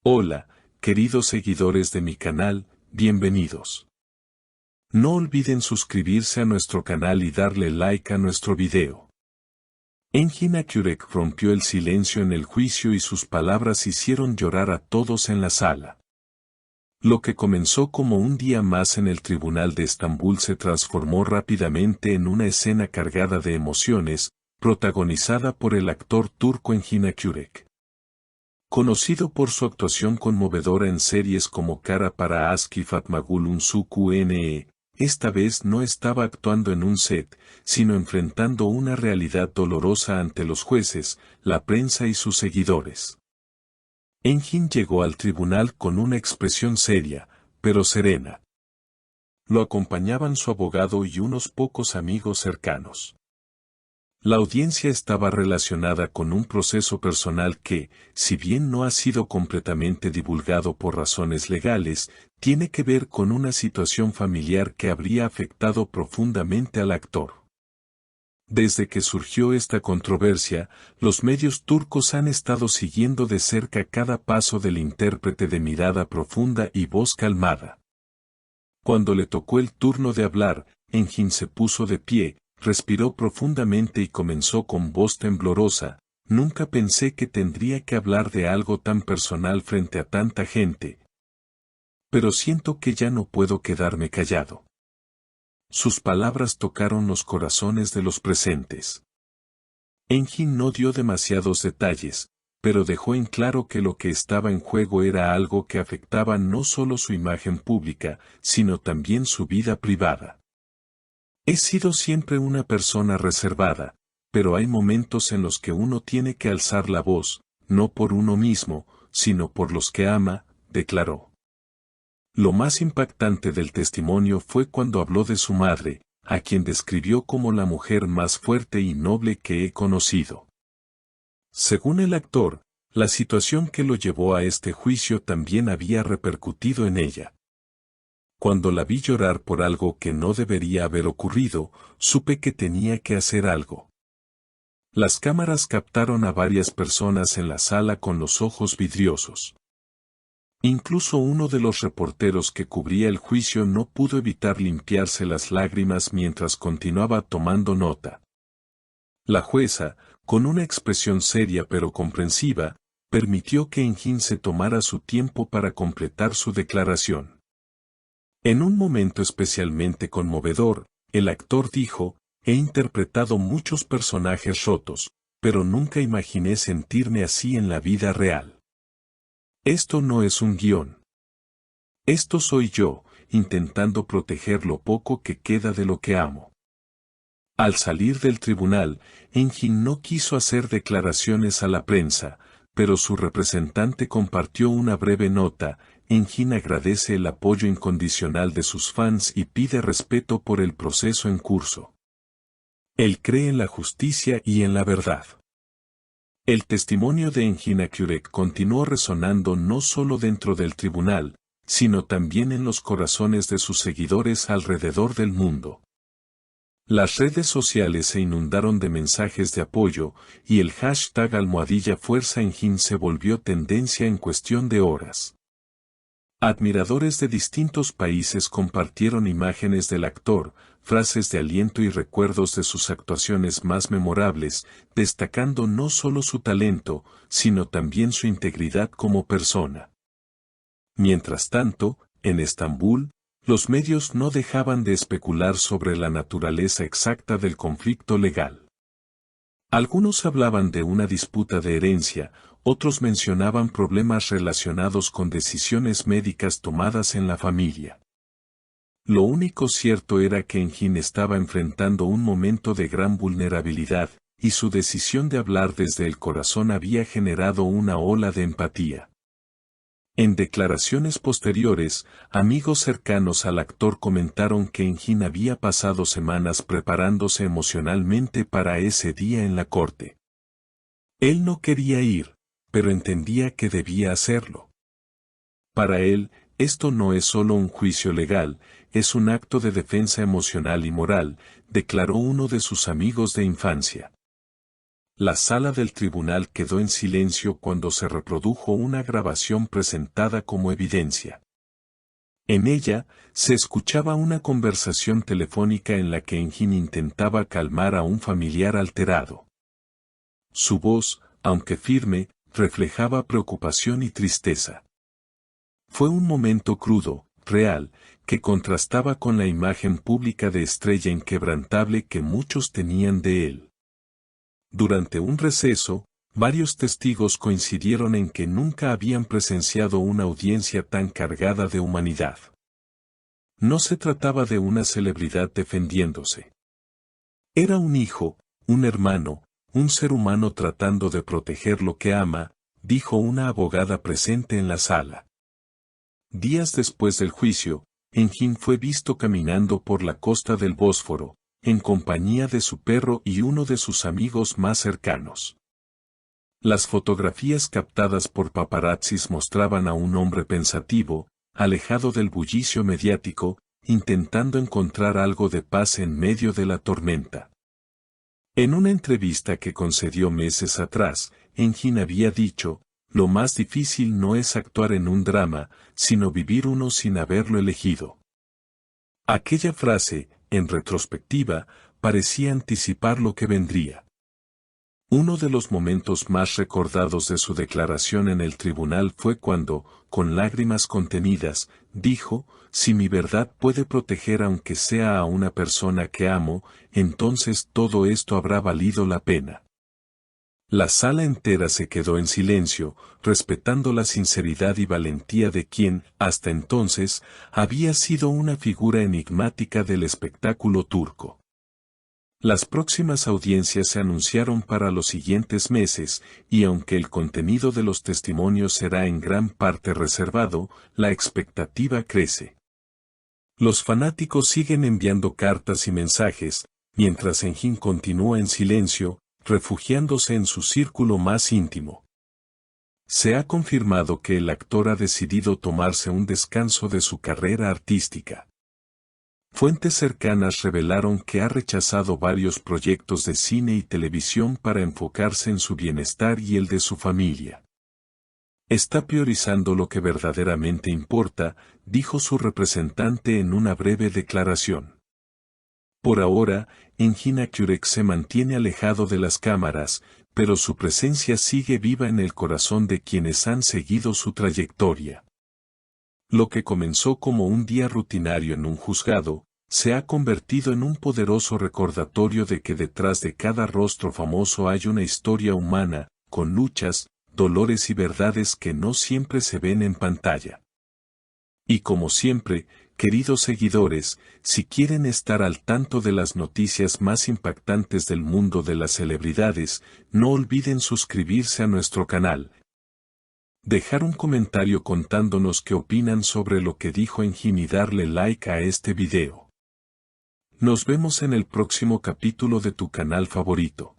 Hola, queridos seguidores de mi canal, bienvenidos. No olviden suscribirse a nuestro canal y darle like a nuestro video. Engin Akyurek rompió el silencio en el juicio y sus palabras hicieron llorar a todos en la sala. Lo que comenzó como un día más en el Tribunal de Estambul se transformó rápidamente en una escena cargada de emociones, protagonizada por el actor turco Engin Akyurek. Conocido por su actuación conmovedora en series como Kara para Aşk y Fatmagül Unsuku Ne, esta vez no estaba actuando en un set, sino enfrentando una realidad dolorosa ante los jueces, la prensa y sus seguidores. Engin llegó al tribunal con una expresión seria, pero serena. Lo acompañaban su abogado y unos pocos amigos cercanos. La audiencia estaba relacionada con un proceso personal que, si bien no ha sido completamente divulgado por razones legales, tiene que ver con una situación familiar que habría afectado profundamente al actor. Desde que surgió esta controversia, los medios turcos han estado siguiendo de cerca cada paso del intérprete de mirada profunda y voz calmada. Cuando le tocó el turno de hablar, Engin se puso de pie, respiró profundamente y comenzó con voz temblorosa: nunca pensé que tendría que hablar de algo tan personal frente a tanta gente. Pero siento que ya no puedo quedarme callado. Sus palabras tocaron los corazones de los presentes. Engin no dio demasiados detalles, pero dejó en claro que lo que estaba en juego era algo que afectaba no solo su imagen pública, sino también su vida privada. He sido siempre una persona reservada, pero hay momentos en los que uno tiene que alzar la voz, no por uno mismo, sino por los que ama, declaró. Lo más impactante del testimonio fue cuando habló de su madre, a quien describió como la mujer más fuerte y noble que he conocido. Según el actor, la situación que lo llevó a este juicio también había repercutido en ella. Cuando la vi llorar por algo que no debería haber ocurrido, supe que tenía que hacer algo. Las cámaras captaron a varias personas en la sala con los ojos vidriosos. Incluso uno de los reporteros que cubría el juicio no pudo evitar limpiarse las lágrimas mientras continuaba tomando nota. La jueza, con una expresión seria pero comprensiva, permitió que Engin se tomara su tiempo para completar su declaración. En un momento especialmente conmovedor, el actor dijo: he interpretado muchos personajes rotos, pero nunca imaginé sentirme así en la vida real. Esto no es un guión. Esto soy yo, intentando proteger lo poco que queda de lo que amo. Al salir del tribunal, Engin no quiso hacer declaraciones a la prensa, pero su representante compartió una breve nota. Engin agradece el apoyo incondicional de sus fans y pide respeto por el proceso en curso. Él cree en la justicia y en la verdad. El testimonio de Engin Akyurek continuó resonando no solo dentro del tribunal, sino también en los corazones de sus seguidores alrededor del mundo. Las redes sociales se inundaron de mensajes de apoyo, y el hashtag #FuerzaEngin se volvió tendencia en cuestión de horas. Admiradores de distintos países compartieron imágenes del actor, frases de aliento y recuerdos de sus actuaciones más memorables, destacando no solo su talento, sino también su integridad como persona. Mientras tanto, en Estambul, los medios no dejaban de especular sobre la naturaleza exacta del conflicto legal. Algunos hablaban de una disputa de herencia, otros mencionaban problemas relacionados con decisiones médicas tomadas en la familia. Lo único cierto era que Engin estaba enfrentando un momento de gran vulnerabilidad, y su decisión de hablar desde el corazón había generado una ola de empatía. En declaraciones posteriores, amigos cercanos al actor comentaron que Engin había pasado semanas preparándose emocionalmente para ese día en la corte. Él no quería ir, pero entendía que debía hacerlo. Para él, esto no es solo un juicio legal, es un acto de defensa emocional y moral, declaró uno de sus amigos de infancia. La sala del tribunal quedó en silencio cuando se reprodujo una grabación presentada como evidencia. En ella, se escuchaba una conversación telefónica en la que Engin intentaba calmar a un familiar alterado. Su voz, aunque firme, reflejaba preocupación y tristeza. Fue un momento crudo, real, que contrastaba con la imagen pública de estrella inquebrantable que muchos tenían de él. Durante un receso, varios testigos coincidieron en que nunca habían presenciado una audiencia tan cargada de humanidad. No se trataba de una celebridad defendiéndose. Era un hijo, un hermano, un ser humano tratando de proteger lo que ama, dijo una abogada presente en la sala. Días después del juicio, Engin fue visto caminando por la costa del Bósforo, en compañía de su perro y uno de sus amigos más cercanos. Las fotografías captadas por paparazzis mostraban a un hombre pensativo, alejado del bullicio mediático, intentando encontrar algo de paz en medio de la tormenta. En una entrevista que concedió meses atrás, Engin había dicho: lo más difícil no es actuar en un drama, sino vivir uno sin haberlo elegido. Aquella frase, en retrospectiva, parecía anticipar lo que vendría. Uno de los momentos más recordados de su declaración en el tribunal fue cuando, con lágrimas contenidas, dijo: si mi verdad puede proteger aunque sea a una persona que amo, entonces todo esto habrá valido la pena. La sala entera se quedó en silencio, respetando la sinceridad y valentía de quien, hasta entonces, había sido una figura enigmática del espectáculo turco. Las próximas audiencias se anunciaron para los siguientes meses, y aunque el contenido de los testimonios será en gran parte reservado, la expectativa crece. Los fanáticos siguen enviando cartas y mensajes, mientras Engin continúa en silencio, refugiándose en su círculo más íntimo. Se ha confirmado que el actor ha decidido tomarse un descanso de su carrera artística. Fuentes cercanas revelaron que ha rechazado varios proyectos de cine y televisión para enfocarse en su bienestar y el de su familia. Está priorizando lo que verdaderamente importa, dijo su representante en una breve declaración. Por ahora, Engin Akyurek se mantiene alejado de las cámaras, pero su presencia sigue viva en el corazón de quienes han seguido su trayectoria. Lo que comenzó como un día rutinario en un juzgado, se ha convertido en un poderoso recordatorio de que detrás de cada rostro famoso hay una historia humana, con luchas, dolores y verdades que no siempre se ven en pantalla. Y como siempre, queridos seguidores, si quieren estar al tanto de las noticias más impactantes del mundo de las celebridades, no olviden suscribirse a nuestro canal. Dejar un comentario contándonos qué opinan sobre lo que dijo Engin y darle like a este video. Nos vemos en el próximo capítulo de tu canal favorito.